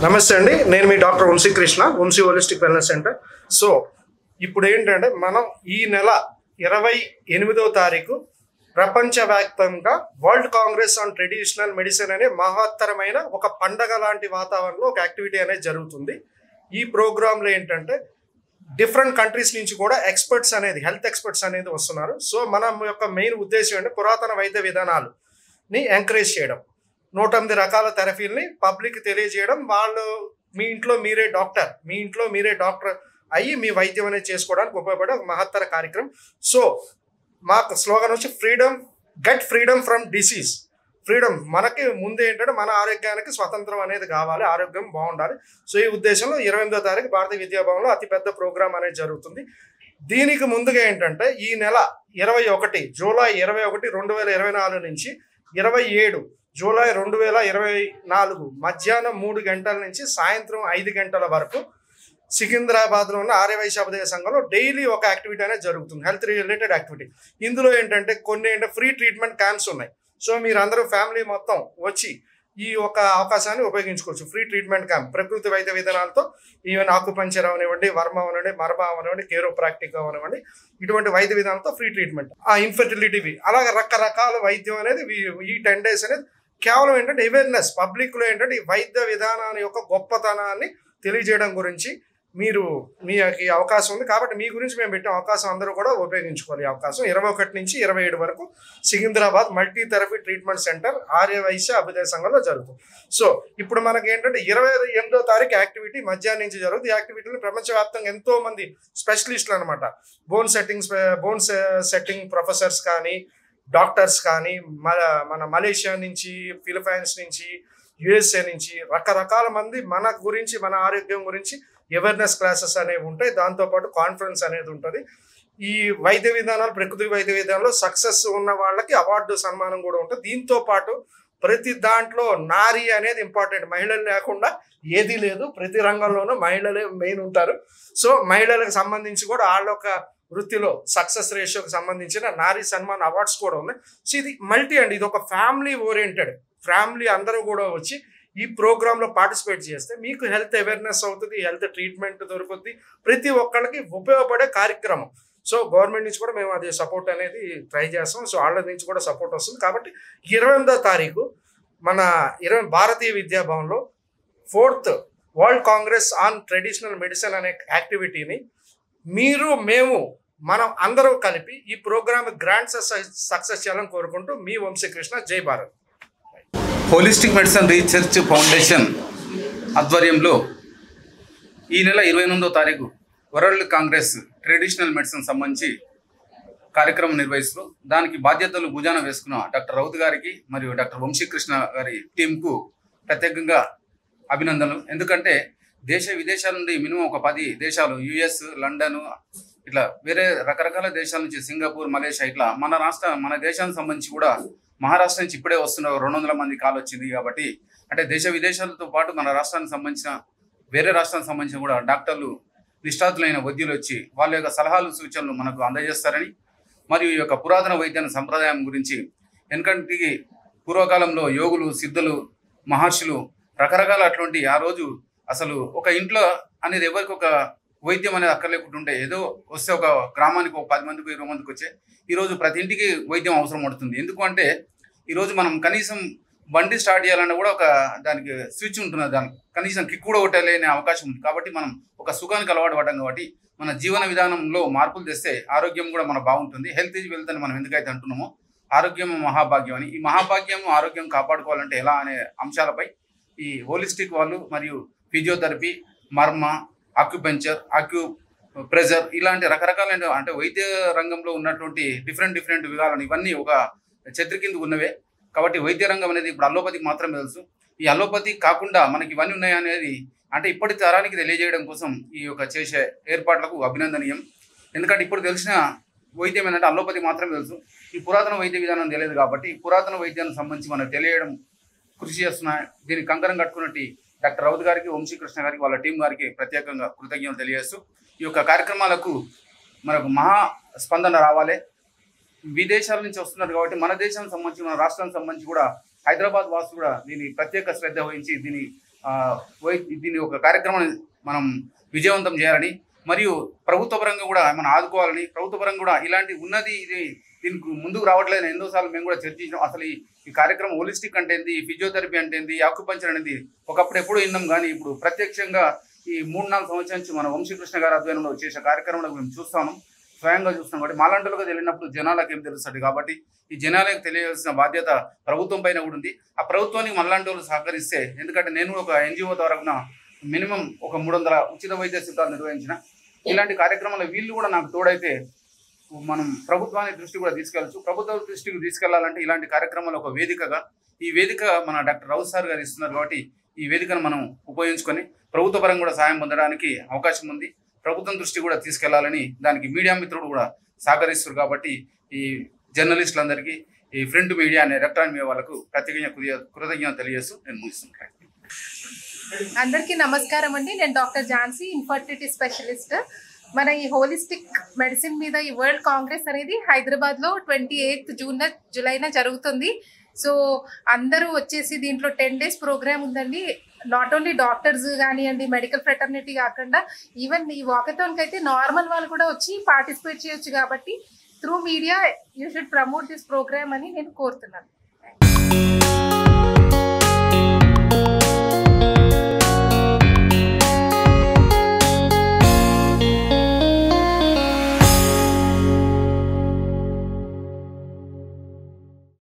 నమస్తే అండి, నేను మీ doctor Vamshi Krishna, Vamshi holistic wellness centre. So ఇప్పుడు ఏంటంటే మనం ఈ నెల 28వ తారీఖు ప్రపంచవ్యాప్తంగా world congress on traditional medicine అనే మహత్తరమైన ఒక పండగ లాంటి వాతావరణంలో ఒక యాక్టివిటీ అనేది జరుగుతుంది. ఈ ప్రోగ్రాంలో ఏంటంటే డిఫరెంట్ కంట్రీస్ నుంచి కూడా ఎక్స్పర్ట్స్ అనేది హెల్త్ ఎక్స్పర్ట్స్ అనేది వస్తున్నారు. సో మన యొక్క మెయిన్ ఉద్దేశం అంటే పురాతన వైద్య విధానాలని ఎంకరేజ్ చేయడం, 108 రకాల థెరపీలని పబ్లిక్ తెలియజేయడం, వాళ్ళు మీ ఇంట్లో మీరే డాక్టర్ అయ్యి మీ వైద్యం అనేది చేసుకోవడానికి ఉపయోగపడే ఒక మహత్తర కార్యక్రమం. సో మా స్లోగన్ వచ్చి get freedom from disease. Freedom మనకి ముందు ఏంటంటే మన ఆరోగ్యానికి స్వతంత్రం అనేది కావాలి, ఆరోగ్యం బాగుండాలి. సో ఈ ఉద్దేశంలో 28వ తారీఖు భారతీయ విద్యాభవన్లో అతిపెద్ద ప్రోగ్రామ్ అనేది జరుగుతుంది. దీనికి ముందుగా ఏంటంటే ఈ నెల 21 జూలై 21, 2024 నుంచి 27 జూలై 2024 మధ్యాహ్నం 3 గంటల నుంచి సాయంత్రం 5 గంటల వరకు సికింద్రాబాద్లో ఉన్న ఆర్యవైశ్య అభ్యుదయ సంఘంలో డైలీ ఒక యాక్టివిటీ అనేది జరుగుతుంది, హెల్త్ రిలేటెడ్ యాక్టివిటీ. ఇందులో ఏంటంటే కొన్ని ఫ్రీ ట్రీట్మెంట్ క్యాంప్స్ ఉన్నాయి. సో మీరు అందరూ ఫ్యామిలీ మొత్తం వచ్చి ఈ ఒక అవకాశాన్ని ఉపయోగించుకోవచ్చు. ఫ్రీ ట్రీట్మెంట్ క్యాంప్ ప్రకృతి వైద్య విధానాలతో, ఈవెన్ ఆకుపంచర్ అవనివ్వండి, వర్మ అవనివ్వండి, మర్మ అవనివ్వండి, కేరోప్రాక్టిక్ అవనివ్వండి, ఇటువంటి వైద్య విధానంతో ఫ్రీ ట్రీట్మెంట్, ఆ ఇన్ఫర్టిలిటీవి, అలాగే రకరకాల వైద్యం అనేది ఈ 10 days అనేది కేవలం ఏంటంటే అవేర్నెస్ పబ్లిక్లో ఏంటంటే ఈ వైద్య విధానాన్ని యొక్క గొప్పతనాన్ని తెలియజేయడం గురించి మీ అవకాశం ఉంది. కాబట్టి మీ గురించి మేము పెట్టిన అవకాశం అందరూ కూడా ఉపయోగించుకోవాలి. ఈ అవకాశం 21 నుంచి 27 వరకు Secunderabad multi therapy treatment centre Aryavysya Abhyudaya సంఘంలో జరుగుతుంది. సో ఇప్పుడు మనకి ఏంటంటే 28వ తారీఖు యాక్టివిటీ మధ్యాహ్నం నుంచి జరుగుతుంది. ఈ యాక్టివిటీలో ప్రపంచవ్యాప్తంగా ఎంతో మంది స్పెషలిస్టులు అనమాట, బోన్ సెట్టింగ్ ప్రొఫెసర్స్ కానీ, డాక్టర్స్ కానీ, మన మలేషియా నుంచి, ఫిలిపైన్స్ నుంచి, యుఎస్ఏ నుంచి రకరకాల మంది మన గురించి, మన ఆరోగ్యం గురించి అవేర్నెస్ క్లాసెస్ అనేవి ఉంటాయి. దాంతోపాటు కాన్ఫరెన్స్ అనేది ఉంటుంది. ఈ వైద్య విధానాలు, ప్రకృతి వైద్య విధానంలో సక్సెస్ ఉన్న వాళ్ళకి అవార్డు సన్మానం కూడా ఉంటుంది. దీంతో పాటు ప్రతి దాంట్లో నారీ అనేది ఇంపార్టెంట్, మహిళలు లేకుండా ఏదీ లేదు. ప్రతి రంగంలోనూ మహిళలే మెయిన్ ఉంటారు. సో మహిళలకు సంబంధించి కూడా వాళ్ళ ఒక వృత్తిలో సక్సెస్ రేషియోకి సంబంధించిన నారీ సన్మాన్ అవార్డ్స్ కూడా ఉన్నాయి. సో ఇది మల్టీ అండి, ఇది ఒక ఫ్యామిలీ ఓరియంటెడ్, ఫ్యామిలీ అందరూ కూడా వచ్చి ఈ ప్రోగ్రాంలో పార్టిసిపేట్ చేస్తే మీకు హెల్త్ అవేర్నెస్ అవుతుంది, హెల్త్ ట్రీట్మెంట్ దొరుకుతుంది, ప్రతి ఒక్కరికి ఉపయోగపడే కార్యక్రమం. సో గవర్నమెంట్ నుంచి కూడా మేము అది సపోర్ట్ అనేది ట్రై చేస్తాం. సో వాళ్ళ నుంచి కూడా సపోర్ట్ వస్తుంది. కాబట్టి 28వ తారీఖు మన భారతీయ విద్యాభవన్లో 4th world congress on traditional medicine అనే యాక్టివిటీని మనం అందరూ కలిపి ఈ ప్రోగ్రామ్ గ్రాండ్ సక్సెస్ చేయాలని కోరుకుంటూ మీ వంశీకృష్ణ. జై Bharat. Holistic medicine research foundation ఆధ్వర్యంలో ఈ నెల 28వ తారీఖు వరల్డ్ కాంగ్రెస్ ట్రెడిషనల్ మెడిసిన్ సంబంధించి కార్యక్రమం నిర్వహిస్తూ దానికి బాధ్యతలు భుజాన వేసుకున్న డాక్టర్ రౌత్ గారికి మరియు డాక్టర్ వంశీకృష్ణ గారి టీంకు ప్రత్యేకంగా అభినందనలు. ఎందుకంటే దేశ విదేశాల నుండి మినిమం ఒక 10 దేశాలు, యుఎస్, లండన్, ఇట్లా వేరే రకరకాల దేశాల నుంచి, సింగపూర్, మలేషియా, ఇట్లా మన దేశానికి సంబంధించి కూడా మహారాష్ట్ర నుంచి ఇప్పుడే వస్తున్న 200 మంది కాల్ వచ్చింది. కాబట్టి అంటే దేశ విదేశాలతో పాటు మన రాష్ట్రానికి సంబంధించిన వేరే రాష్ట్రానికి సంబంధించిన కూడా డాక్టర్లు, నిష్ణాతులైన వైద్యులు వచ్చి వాళ్ళ యొక్క సలహాలు, సూచనలు మనకు అందజేస్తారని, మరియు ఈ యొక్క పురాతన వైద్య సంప్రదాయం గురించి, ఎందుకంటే పూర్వకాలంలో యోగులు, సిద్ధులు, మహర్షులు రకరకాల అటువంటి ఆ రోజు అసలు ఒక ఇంట్లో అనేది ఎవరికి ఒక వైద్యం అనేది అక్కర్లేకుంటుంటే, ఏదో వస్తే ఒక గ్రామానికి ఒక 10 మందికి 20 మందికి వచ్చే, ఈరోజు ప్రతి ఇంటికి వైద్యం అవసరం పడుతుంది. ఎందుకు అంటే ఈరోజు మనం కనీసం బండి స్టార్ట్ చేయాలన్నా కూడా ఒక దానికి స్విచ్ ఉంటుంది, దానికి కనీసం కిక్ కూడా కొట్టలేని అవకాశం ఉంది. కాబట్టి మనం ఒక సుఖానికి అలవాటు పడ్డాం. కాబట్టి మన జీవన విధానంలో మార్పులు తెస్తే ఆరోగ్యం కూడా మన బాగుంటుంది. హెల్త్ ఈజ్ వెల్త్ అని మనం ఎందుకైతే అంటున్నామో, ఆరోగ్యం మహాభాగ్యం అని, ఈ మహాభాగ్యం ఆరోగ్యం కాపాడుకోవాలంటే ఎలా అనే అంశాలపై ఈ హోలిస్టిక్ వాళ్ళు మరియు ఫిజియోథెరపీ, మర్మ, ఆక్యుపంచర్, ప్రెజర్ ఇలాంటి రకరకాలైన అంటే వైద్య రంగంలో ఉన్నటువంటి డిఫరెంట్ విధాలను ఇవన్నీ ఒక ఛత్రి కింద ఉన్నవే. కాబట్టి వైద్య రంగం అనేది ఇప్పుడు అలోపతికి మాత్రమే తెలుసు. ఈ అలోపతి కాకుండా మనకి ఇవన్నీ ఉన్నాయి అనేది అంటే ఇప్పటి తరానికి తెలియజేయడం కోసం ఈ యొక్క చేసే ఏర్పాట్లకు అభినందనీయం. ఎందుకంటే ఇప్పుడు తెలిసిన వైద్యం ఏంటంటే అలోపతి మాత్రమే తెలుసు, ఈ పురాతన వైద్య విధానం తెలియదు. కాబట్టి పురాతన వైద్యానికి సంబంధించి మనకు తెలియడం కృషి చేస్తున్న దీనికి కంకణం కట్టుకున్నట్టు డాక్టర్ రౌత్ గారికి, వంశీకృష్ణ గారికి, వాళ్ళ టీం గారికి ప్రత్యేకంగా కృతజ్ఞతలు తెలియజేస్తూ ఈ యొక్క కార్యక్రమాలకు మనకు మహా స్పందన రావాలి. విదేశాల నుంచి వస్తున్నారు కాబట్టి మన దేశానికి సంబంధించి, మన రాష్ట్రానికి సంబంధించి కూడా హైదరాబాద్ వాసులు కూడా దీని ప్రత్యేక శ్రద్ధ వహించి దీని దీన్ని ఒక కార్యక్రమాన్ని మనం విజయవంతం చేయాలని, మరియు ప్రభుత్వ పరంగా కూడా మనం ఆదుకోవాలని, ప్రభుత్వ పరంగా కూడా ఇలాంటి ఉన్నది ఇది దీనికి ముందుకు రావట్లేదని ఎన్నోసార్లు మేము కూడా చర్చించాం. అసలు ఈ కార్యక్రమం హోలిస్టిక్ అంటే ఏంది, ఫిజియోథెరపీ అంటే ఏంది, ఆక్యుపంచర్ అనేది ఒకప్పుడు ఎప్పుడూ విన్నాం, కానీ ఇప్పుడు ప్రత్యక్షంగా ఈ 3-4 సంవత్సరాల నుంచి మన వంశీకృష్ణ గారి ఆధ్వర్యంలో చేసే కార్యక్రమంలో మేము చూస్తాము, స్వయంగా చూస్తాం. కాబట్టి మాలాంటలుగా తెలియనప్పుడు జనాలకు ఏం తెలుస్తుంది, కాబట్టి ఈ జనాలకు తెలియాల్సిన బాధ్యత ప్రభుత్వం పైన కూడా ఉంది. ఆ ప్రభుత్వానికి మనలాంటి వాళ్ళు సహకరిస్తే, ఎందుకంటే నేను ఒక ఎన్జిఓ తరఫున మినిమం ఒక 300 ఉచిత వైద్య శిబిరాలు నిర్వహించిన. ఇలాంటి కార్యక్రమాలు వీళ్ళు కూడా నాకు తోడైతే మనం ప్రభుత్వాన్ని దృష్టి కూడా తీసుకెళ్ళచ్చు. ప్రభుత్వ దృష్టికి తీసుకెళ్లాలంటే ఇలాంటి కార్యక్రమాలు ఒక వేదికగా, ఈ వేదిక మన డాక్టర్ రావు సార్ గారు ఇస్తున్నారు. కాబట్టి ఈ వేదికను మనం ఉపయోగించుకొని ప్రభుత్వ పరంగా కూడా సాయం పొందడానికి అవకాశం ఉంది. ప్రభుత్వం దృష్టి కూడా తీసుకెళ్లాలని దానికి మీడియా మిత్రుడు కూడా సహకరిస్తారు. కాబట్టి ఈ జర్నలిస్టులందరికీ, ఈ ఫ్రంట్ మీడియా అనే ఎలక్ట్రానిక్ మీడియా వాళ్ళకు ప్రత్యేకంగా కృతజ్ఞత తెలియజేస్తూ నేను ముగిస్తున్నాను. అందరికీ నమస్కారం అండి. నేను డాక్టర్ ఝాన్సీ, ఇన్ఫర్టిలిటీ స్పెషలిస్ట్. మన ఈ హోలిస్టిక్ మెడిసిన్ మీద ఈ వరల్డ్ కాంగ్రెస్ అనేది హైదరాబాద్లో 28 జూలైన జరుగుతుంది. సో అందరూ వచ్చేసి దీంట్లో 10 days ప్రోగ్రామ్ ఉందండి. నాట్ ఓన్లీ డాక్టర్స్ కానివ్వండి, మెడికల్ ఫ్రెటర్నిటీ కాకుండా ఈవెన్ ఈ వాకథాన్కి అయితే నార్మల్ వాళ్ళు కూడా వచ్చి పార్టిసిపేట్ చేయొచ్చు. కాబట్టి through media you should promote this programme అని నేను కోరుతున్నాను.